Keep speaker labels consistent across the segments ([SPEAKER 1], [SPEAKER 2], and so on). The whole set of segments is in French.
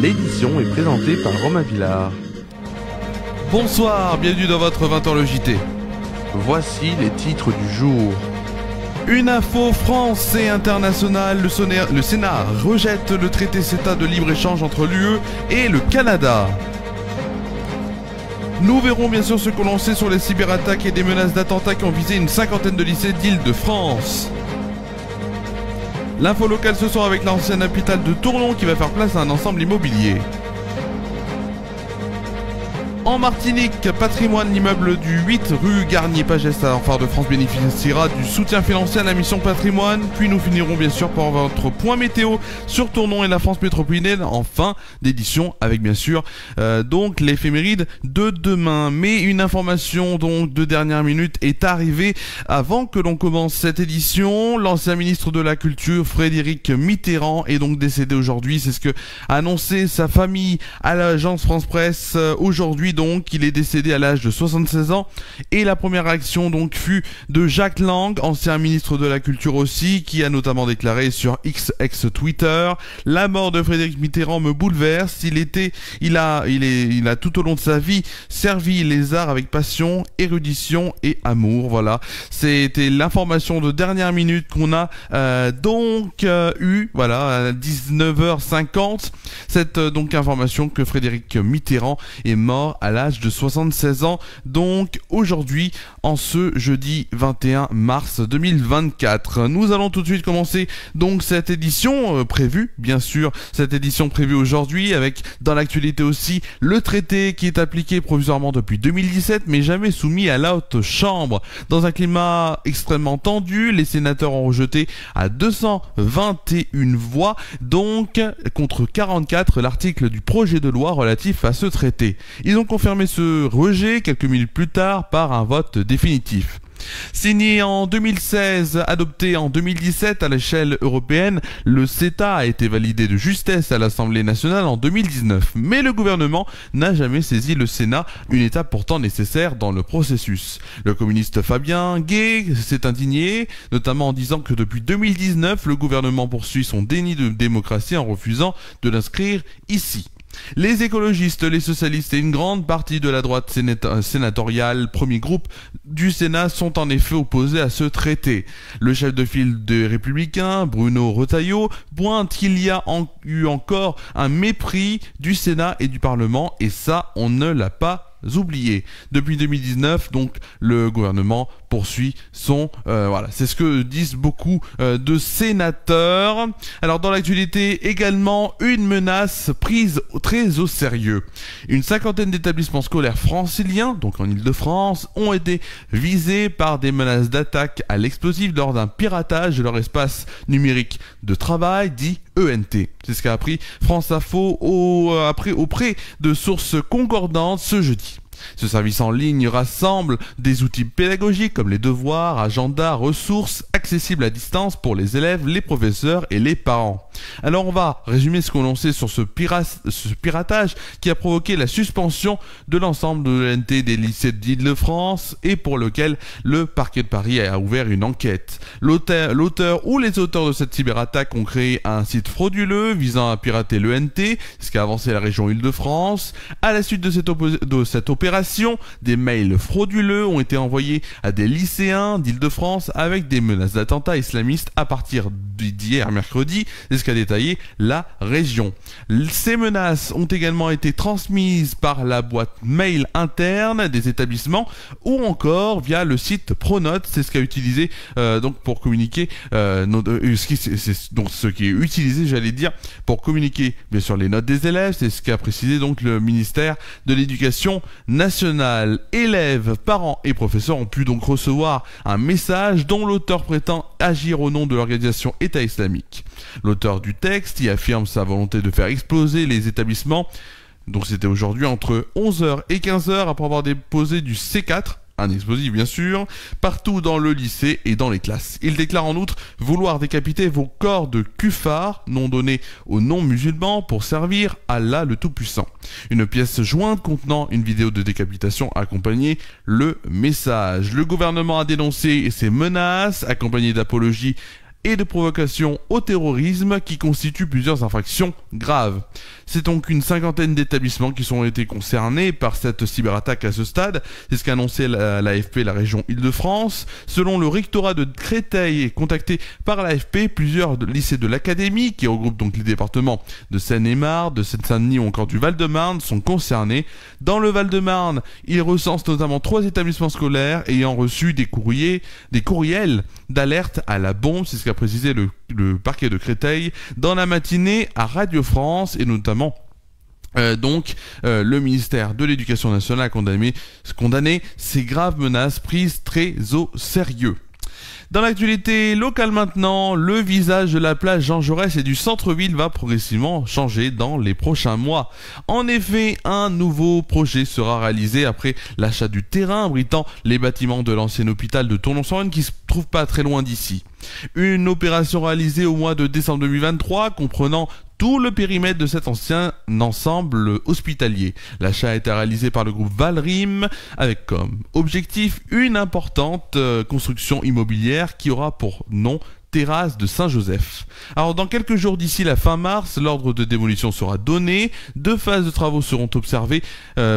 [SPEAKER 1] L'édition est présentée par Romain Villard.
[SPEAKER 2] Bonsoir, bienvenue dans votre 20h le JT.
[SPEAKER 1] Voici les titres du jour.
[SPEAKER 2] Une info France et internationale, le Sénat rejette le traité CETA de libre-échange entre l'UE et le Canada. Nous verrons bien sûr ce que l'on sait sur les cyberattaques et des menaces d'attentats qui ont visé une cinquantaine de lycées d'Île-de-France. L'info locale ce soir avec l'ancienne hôpital de Tournon qui va faire place à un ensemble immobilier. En Martinique, patrimoine, l'immeuble du 8 rue Garnier-Pagès à Phare-de-France bénéficiera du soutien financier à la mission patrimoine. Puis nous finirons bien sûr par votre point météo sur Tournon et la France métropolitaine en fin d'édition avec bien sûr donc l'éphéméride de demain. Mais une information donc de dernière minute est arrivée avant que l'on commence cette édition. L'ancien ministre de la Culture Frédéric Mitterrand est donc décédé aujourd'hui. C'est ce que a annoncé sa famille à l'agence France Presse aujourd'hui. Donc il est décédé à l'âge de 76 ans et la première réaction donc fut de Jack Lang, ancien ministre de la Culture aussi, qui a notamment déclaré sur X ex-Twitter: la mort de Frédéric Mitterrand me bouleverse. Il a tout au long de sa vie servi les arts avec passion, érudition et amour. Voilà, c'était l'information de dernière minute qu'on a eu voilà à 19h50. Cette donc information que Frédéric Mitterrand est mort à l'âge de 76 ans, donc aujourd'hui, en ce jeudi 21 mars 2024. Nous allons tout de suite commencer donc cette édition prévue, bien sûr, cette édition prévue aujourd'hui avec, dans l'actualité aussi, le traité qui est appliqué provisoirement depuis 2017, mais jamais soumis à la haute chambre. Dans un climat extrêmement tendu, les sénateurs ont rejeté à 221 voix, donc contre 44, l'article du projet de loi relatif à ce traité. Ils ont confirmé ce rejet quelques minutes plus tard par un vote définitif. Signé en 2016, adopté en 2017 à l'échelle européenne, le CETA a été validé de justesse à l'Assemblée nationale en 2019. Mais le gouvernement n'a jamais saisi le Sénat, une étape pourtant nécessaire dans le processus. Le communiste Fabien Gay s'est indigné, notamment en disant que depuis 2019, le gouvernement poursuit son déni de démocratie en refusant de l'inscrire ici. Les écologistes, les socialistes et une grande partie de la droite sénatoriale, premier groupe du Sénat, sont en effet opposés à ce traité. Le chef de file des Républicains, Bruno Retailleau, pointe qu'il y a eu encore un mépris du Sénat et du Parlement, et ça, on ne l'a pas oublié. Depuis 2019, donc, le gouvernement poursuit son... voilà, c'est ce que disent beaucoup de sénateurs. Alors, dans l'actualité, également, une menace prise très au sérieux. Une cinquantaine d'établissements scolaires franciliens, donc en Île-de-France, ont été visés par des menaces d'attaque à l'explosif lors d'un piratage de leur espace numérique de travail, dit ENT. C'est ce qu'a appris France Info auprès de sources concordantes ce jeudi. Ce service en ligne rassemble des outils pédagogiques comme les devoirs, agendas, ressources, accessibles à distance pour les élèves, les professeurs et les parents. Alors on va résumer ce que l'on sait sur ce piratage qui a provoqué la suspension de l'ensemble de l'ENT des lycées d'Île-de-France et pour lequel le parquet de Paris a ouvert une enquête. L'auteur ou les auteurs de cette cyberattaque ont créé un site frauduleux visant à pirater l'ENT, ce qu'a avancé la région Île-de-France. À la suite de cette opération, des mails frauduleux ont été envoyés à des lycéens d'Île-de-France avec des menaces d'attentats islamistes à partir d'hier mercredi, c'est ce qu'a détaillé la région. Ces menaces ont également été transmises par la boîte mail interne des établissements ou encore via le site Pronote, c'est ce qu'a utilisé donc pour communiquer ce qui est utilisé, j'allais dire, pour communiquer bien sûr les notes des élèves, c'est ce qu'a précisé donc le ministère de l'Éducation nationale. Élèves, parents et professeurs ont pu donc recevoir un message dont l'auteur prétend agir au nom de l'organisation État islamique. L'auteur du texte y affirme sa volonté de faire exploser les établissements. Donc c'était aujourd'hui entre 11h et 15h après avoir déposé du C4, un explosif bien sûr, partout dans le lycée et dans les classes. Il déclare en outre vouloir décapiter vos corps de kuffar, nom donné aux non-musulmans pour servir Allah le Tout-Puissant. Une pièce jointe contenant une vidéo de décapitation accompagnait le message. Le gouvernement a dénoncé ces menaces, accompagnées d'apologies et de provocation au terrorisme qui constituent plusieurs infractions graves. C'est donc une cinquantaine d'établissements qui ont été concernés par cette cyberattaque à ce stade. C'est ce qu'a annoncé l'AFP, la région Île-de-France. Selon le rectorat de Créteil, contacté par l'AFP, plusieurs lycées de l'Académie, qui regroupent donc les départements de Seine-et-Marne, de Seine-Saint-Denis ou encore du Val-de-Marne, sont concernés. Dans le Val-de-Marne, il recense notamment 3 établissements scolaires ayant reçu des courriels d'alerte à la bombe. C'est ce qu'a précisé le parquet de Créteil dans la matinée à Radio France, et notamment le ministère de l'Éducation nationale a condamné ces graves menaces prises très au sérieux. Dans l'actualité locale maintenant, le visage de la plage Jean Jaurès et du centre-ville va progressivement changer dans les prochains mois. En effet, un nouveau projet sera réalisé après l'achat du terrain abritant les bâtiments de l'ancien hôpital de Tournon-sur-Rhône qui se trouve pas très loin d'ici. Une opération réalisée au mois de décembre 2023 comprenant tout le périmètre de cet ancien ensemble hospitalier. L'achat a été réalisé par le groupe Valrim avec comme objectif une importante construction immobilière qui aura pour nom Terrasse de Saint-Joseph. Alors dans quelques jours d'ici la fin mars, l'ordre de démolition sera donné. 2 phases de travaux seront observées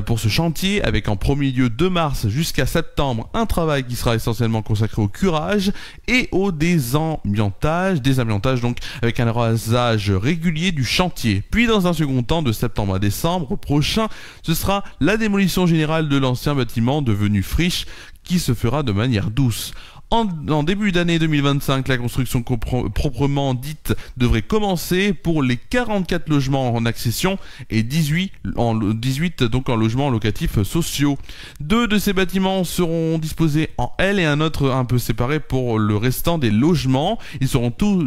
[SPEAKER 2] pour ce chantier, avec en premier lieu de mars jusqu'à septembre un travail qui sera essentiellement consacré au curage et au désamiantage donc avec un rasage régulier du chantier. Puis dans un second temps, de septembre à décembre prochain, ce sera la démolition générale de l'ancien bâtiment devenu friche qui se fera de manière douce. En début d'année 2025, la construction proprement dite devrait commencer pour les 44 logements en accession et 18 donc en logements locatifs sociaux. 2 de ces bâtiments seront disposés en L et un autre un peu séparé pour le restant des logements. Ils seront tous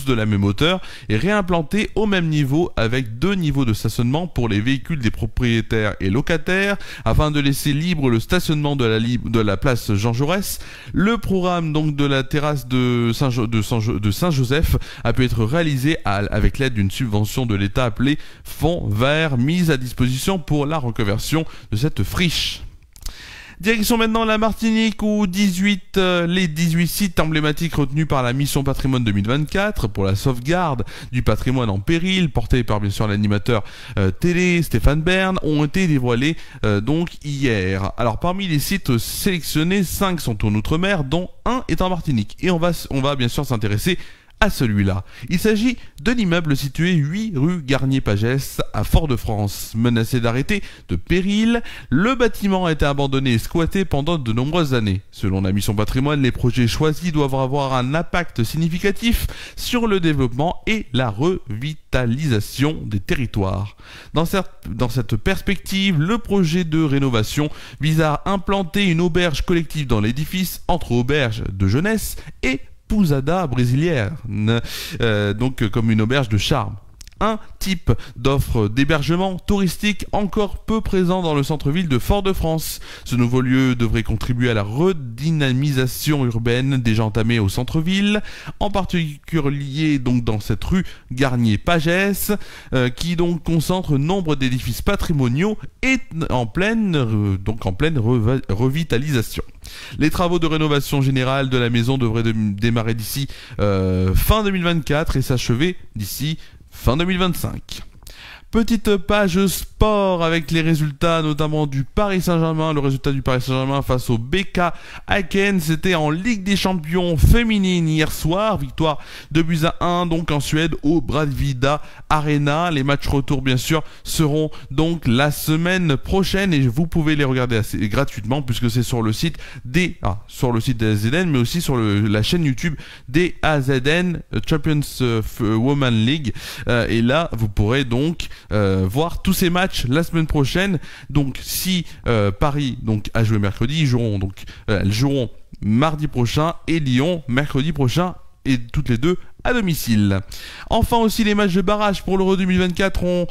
[SPEAKER 2] de la même hauteur et réimplantés au même niveau avec 2 niveaux de stationnement pour les véhicules des propriétaires et locataires afin de laisser libre le stationnement de la place Jean Jaurès. Le programme donc de la terrasse de Saint-Joseph a pu être réalisé avec l'aide d'une subvention de l'État appelée Fonds Vert, mise à disposition pour la reconversion de cette friche. Direction maintenant la Martinique où les 18 sites emblématiques retenus par la mission Patrimoine 2024 pour la sauvegarde du patrimoine en péril, porté par bien sûr l'animateur télé Stéphane Bern, ont été dévoilés donc hier. Alors parmi les sites sélectionnés, 5 sont en Outre-mer, dont un est en Martinique. Et on va bien sûr s'intéresser à celui-là. Il s'agit de l'immeuble situé 8 rue Garnier-Pagès à Fort-de-France. Menacé d'arrêté de péril, le bâtiment a été abandonné et squatté pendant de nombreuses années. Selon la mission Patrimoine, les projets choisis doivent avoir un impact significatif sur le développement et la revitalisation des territoires. Dans cette perspective, le projet de rénovation vise à implanter une auberge collective dans l'édifice entre auberge de jeunesse et pousada brésilienne, donc comme une auberge de charme. Un type d'offre d'hébergement touristique encore peu présent dans le centre-ville de Fort-de-France. Ce nouveau lieu devrait contribuer à la redynamisation urbaine déjà entamée au centre-ville, en particulier donc dans cette rue Garnier-Pagès, qui donc concentre nombre d'édifices patrimoniaux et en pleine revitalisation. Les travaux de rénovation générale de la maison devraient démarrer d'ici fin 2024 et s'achever d'ici fin 2025. Petite page sport avec les résultats notamment du Paris Saint-Germain. Le résultat du Paris Saint-Germain face au BK Häcken, c'était en Ligue des Champions féminine hier soir. Victoire 2-1 donc en Suède au Bravida Arena. Les matchs retour bien sûr seront donc la semaine prochaine et vous pouvez les regarder assez gratuitement puisque c'est sur le site des AZN mais aussi sur la chaîne YouTube des AZN Champions Women League et là vous pourrez donc voir tous ces matchs la semaine prochaine. Donc si Paris donc a joué mercredi, elles joueront mardi prochain et Lyon mercredi prochain et toutes les deux à domicile. Enfin aussi les matchs de barrage pour l'Euro 2024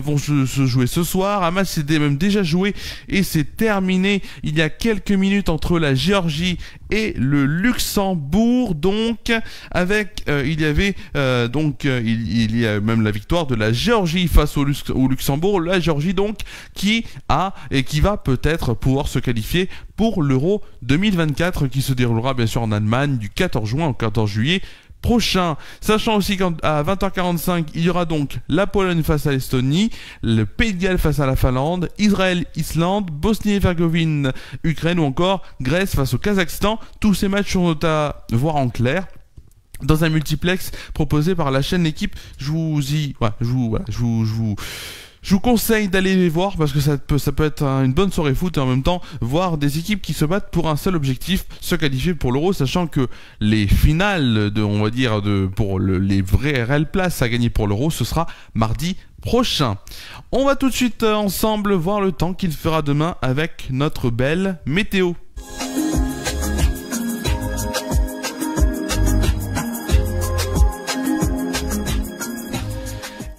[SPEAKER 2] vont se jouer ce soir. Un match s'était même déjà joué et c'est terminé il y a quelques minutes entre la Géorgie et le Luxembourg. Donc avec il y a même la victoire de la Géorgie face au Luxembourg. La Géorgie donc qui va peut-être pouvoir se qualifier pour l'Euro 2024 qui se déroulera bien sûr en Allemagne du 14 juin au 14 juillet prochain. Sachant aussi qu'à 20h45, il y aura donc la Pologne face à l'Estonie, le Pays de Galles face à la Finlande, Israël, Islande, Bosnie-Herzégovine, Ukraine ou encore Grèce face au Kazakhstan. Tous ces matchs sont à voir en clair dans un multiplex proposé par la chaîne L'équipe. Je vous conseille d'aller les voir parce que ça peut être une bonne soirée foot et en même temps voir des équipes qui se battent pour un seul objectif, se qualifier pour l'Euro, sachant que les finales pour les vraies réelles places à gagner pour l'Euro, ce sera mardi prochain. On va tout de suite ensemble voir le temps qu'il fera demain avec notre belle météo.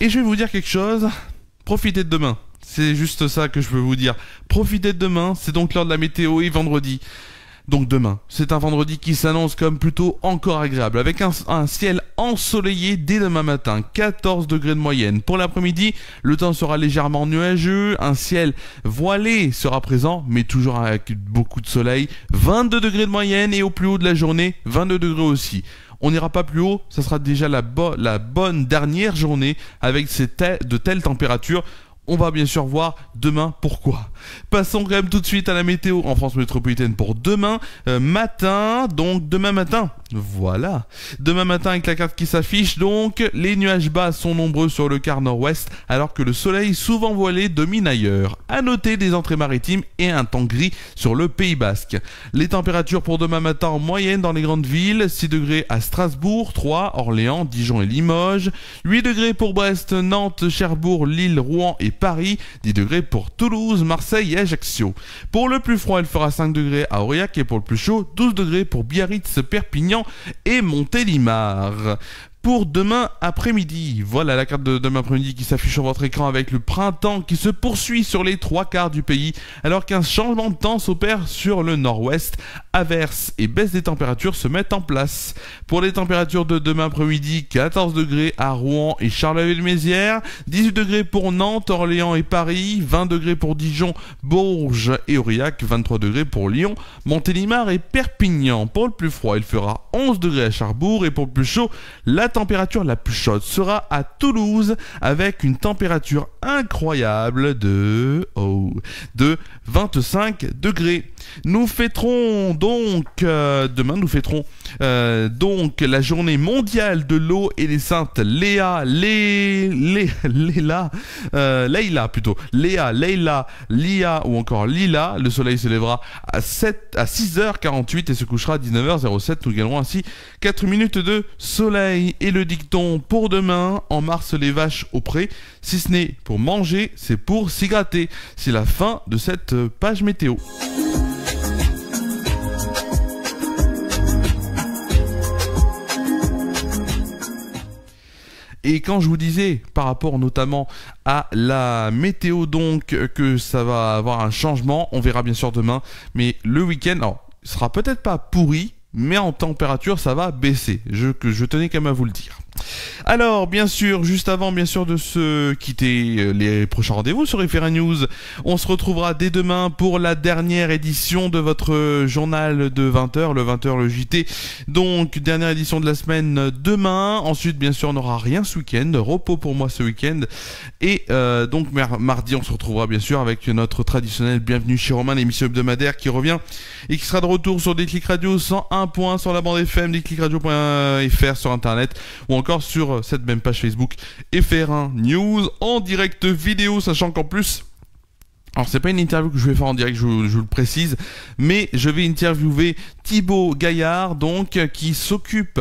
[SPEAKER 2] Et je vais vous dire quelque chose. Profitez de demain, c'est juste ça que je peux vous dire. Profitez de demain, c'est donc l'heure de la météo et vendredi. Donc demain, c'est un vendredi qui s'annonce comme plutôt encore agréable, avec un ciel ensoleillé dès demain matin, 14 degrés de moyenne. Pour l'après-midi, le temps sera légèrement nuageux, un ciel voilé sera présent, mais toujours avec beaucoup de soleil, 22 degrés de moyenne et au plus haut de la journée, 22 degrés aussi. On n'ira pas plus haut, ça sera déjà la bonne dernière journée avec de telles températures. On va bien sûr voir demain pourquoi. Passons quand même tout de suite à la météo en France métropolitaine pour demain matin. Donc demain matin, voilà. Demain matin avec la carte qui s'affiche, donc les nuages bas sont nombreux sur le quart nord-ouest alors que le soleil souvent voilé domine ailleurs. À noter des entrées maritimes et un temps gris sur le Pays Basque. Les températures pour demain matin en moyenne dans les grandes villes, 6 degrés à Strasbourg, 3, Orléans, Dijon et Limoges, 8 degrés pour Brest, Nantes, Cherbourg, Lille, Rouen et Paris, 10 degrés pour Toulouse, Marseille et Ajaccio. Pour le plus froid, il fera 5 degrés à Aurillac et pour le plus chaud, 12 degrés pour Biarritz, Perpignan et Montélimar. Pour demain après-midi, voilà la carte de demain après-midi qui s'affiche sur votre écran avec le printemps qui se poursuit sur les 3/4 du pays alors qu'un changement de temps s'opère sur le nord-ouest. Averses et baisse des températures se mettent en place. Pour les températures de demain après-midi, 14 degrés à Rouen et Charleville-Mézières, 18 degrés pour Nantes, Orléans et Paris, 20 degrés pour Dijon, Bourges et Aurillac, 23 degrés pour Lyon, Montélimar et Perpignan. Pour le plus froid, il fera 11 degrés à Cherbourg et pour le plus chaud, la température la plus chaude sera à Toulouse avec une température incroyable de 25 degrés. Nous fêterons donc demain donc la journée mondiale de l'eau et des saintes Léa, Leila, Lia ou encore Lila. Le soleil se lèvera à 6h48 et se couchera à 19h07. Nous gagnerons ainsi 4 minutes de soleil. Et le dicton pour demain, en mars les vaches au pré, si ce n'est pour manger, c'est pour s'y gratter. C'est la fin de cette page météo. Et quand je vous disais, par rapport notamment à la météo, donc que ça va avoir un changement, on verra bien sûr demain, mais le week-end, alors, il sera peut-être pas pourri, mais en température, ça va baisser. Je tenais quand même à vous le dire. Alors, bien sûr, juste avant, bien sûr, de se quitter, les prochains rendez-vous sur FR News, on se retrouvera dès demain pour la dernière édition de votre journal de 20h, le 20h, le JT. Donc, dernière édition de la semaine demain. Ensuite, bien sûr, on n'aura rien ce week-end. Repos pour moi ce week-end. Et donc, mardi, on se retrouvera, bien sûr, avec notre traditionnel Bienvenue chez Romain, l'émission hebdomadaire qui revient et qui sera de retour sur Déclic Radio 101.1 sur la bande FM, déclicradio.fr sur Internet, ou encore sur cette même page Facebook FR1 News en direct vidéo, sachant qu'en plus, alors c'est pas une interview que je vais faire en direct, je vous le précise, mais je vais interviewer Thibaut Gaillard, donc qui s'occupe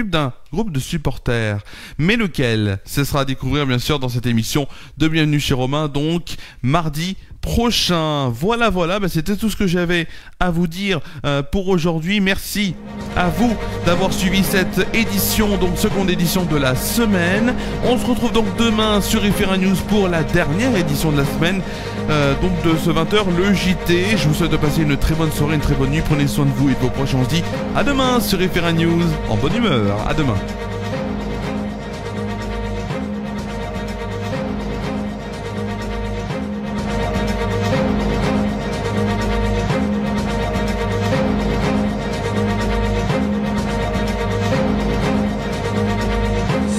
[SPEAKER 2] d'un groupe de supporters. Mais lequel? Ce sera à découvrir bien sûr dans cette émission de Bienvenue chez Romain, donc mardi prochain. Voilà, c'était tout ce que j'avais à vous dire pour aujourd'hui. Merci à vous d'avoir suivi cette édition, donc seconde édition de la semaine. On se retrouve donc demain sur FR News pour la dernière édition de la semaine, donc de ce 20h, le JT. Je vous souhaite de passer une très bonne soirée, une très bonne nuit. Prenez soin de vous et de vos proches. On se dit à demain sur FR News, en bonne humeur. À demain.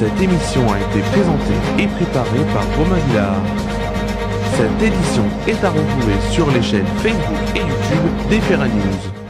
[SPEAKER 1] Cette émission a été présentée et préparée par Romain Villard. Cette édition est à retrouver sur les chaînes Facebook et YouTube des Ferra News.